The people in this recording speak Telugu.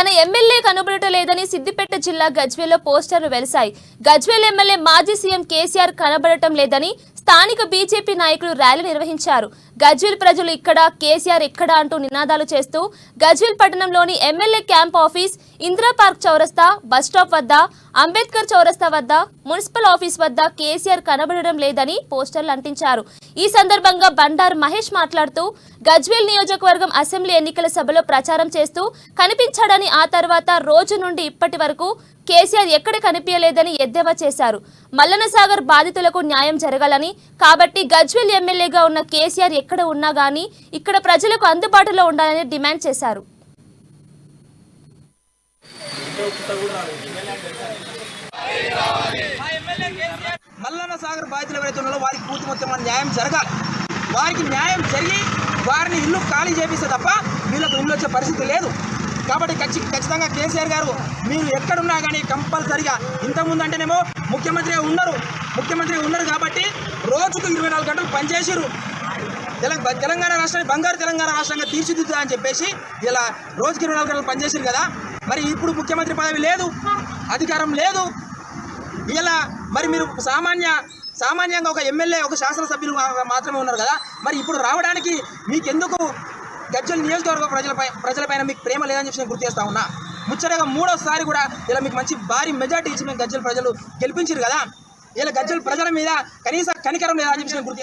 తన ఎమ్మెల్యే కనబడటలేదని సిద్దిపేట జిల్లా గజ్వేల్లో పోస్టర్లు వెలిశాయి. గజ్వేల్ ఎమ్మెల్యే మాజీ సీఎం కేసీఆర్ కనబడటం లేదని స్థానిక బీజేపీ నాయకులు ర్యాలీ నిర్వహించారు. గజ్వేల్ ప్రజలు ఇక్కడ కేసీఆర్ ఎక్కడ అంటూ నినాదాలు చేస్తూ గజ్వేల్ పట్టణంలోని MLA camp office, Indira park చౌరస్తా, బస్టాప్ వద్ద, అంబేద్కర్ చౌరస్తా వద్ద, మున్సిపల్ ఆఫీస్ వద్ద కేసీఆర్ కనబడడం లేదని పోస్టర్లు అంటించారు. ఈ సందర్భంగా బండారు మహేష్ మాట్లాడుతూ గజ్వేల్ నియోజకవర్గం అసెంబ్లీ ఎన్నికల సభలో ప్రచారం చేస్తూ కనిపించాడని, ఆ తర్వాత రోజు నుండి ఇప్పటి వరకు కేసీఆర్ ఎక్కడ కనిపించలేదని ఎద్దేవా చేశారు. మల్లన్న సాగర్ బాధితులకు న్యాయం జరగాలని, కాబట్టి గజ్వేల్ ఎమ్మెల్యేగా ఉన్న కేసీఆర్ ఎక్కడ ఉన్నా గానీ ఇక్కడ ప్రజలకు అందుబాటులో ఉండాలని డిమాండ్ చేశారు. మల్లన్న సాగర్ బాధితులు ఎవరైతే ఉన్నారో వారికి పూర్తి మొత్తం న్యాయం జరగాలి. వారికి న్యాయం జరిగి వారిని ఇల్లు ఖాళీ చేపిస్తే తప్ప వీళ్ళకు ఇల్లు వచ్చే పరిస్థితి లేదు. కాబట్టి ఖచ్చితంగా కేసీఆర్ గారు మీరు ఎక్కడున్నా కానీ కంపల్సరిగా, ఇంతకుముందు అంటేనేమో ముఖ్యమంత్రిగా ఉన్నారు కాబట్టి రోజుకు 24 గంటలు పనిచేసారు. తెలంగాణ రాష్ట్రాన్ని బంగారు తెలంగాణ రాష్ట్రంగా తీర్చిదిద్దా అని చెప్పేసి ఇలా రోజుకి 24 గంటలు పనిచేసారు కదా. మరి ఇప్పుడు ముఖ్యమంత్రి పదవి లేదు, అధికారం లేదు. ఇలా మరి మీరు సామాన్యంగా ఒక ఎమ్మెల్యే, ఒక శాసనసభ్యులు మాత్రమే ఉన్నారు కదా. మరి ఇప్పుడు రావడానికి మీకెందుకు గజ్వేల్ నియోజకవర్గ ప్రజలపైన మీకు ప్రేమ లేదని చెప్పి నేను గుర్తు చేస్తా ఉన్నా. ముచ్చటగా 3వసారి కూడా ఇలా మీకు మంచి భారీ మెజార్టీ ఇచ్చి మేము గజ్వేల్ ప్రజలు గెలిపించారు కదా. ఇలా గజ్వేల్ ప్రజల మీద కనీస కనికరం లేదని చెప్పి నేను గుర్తు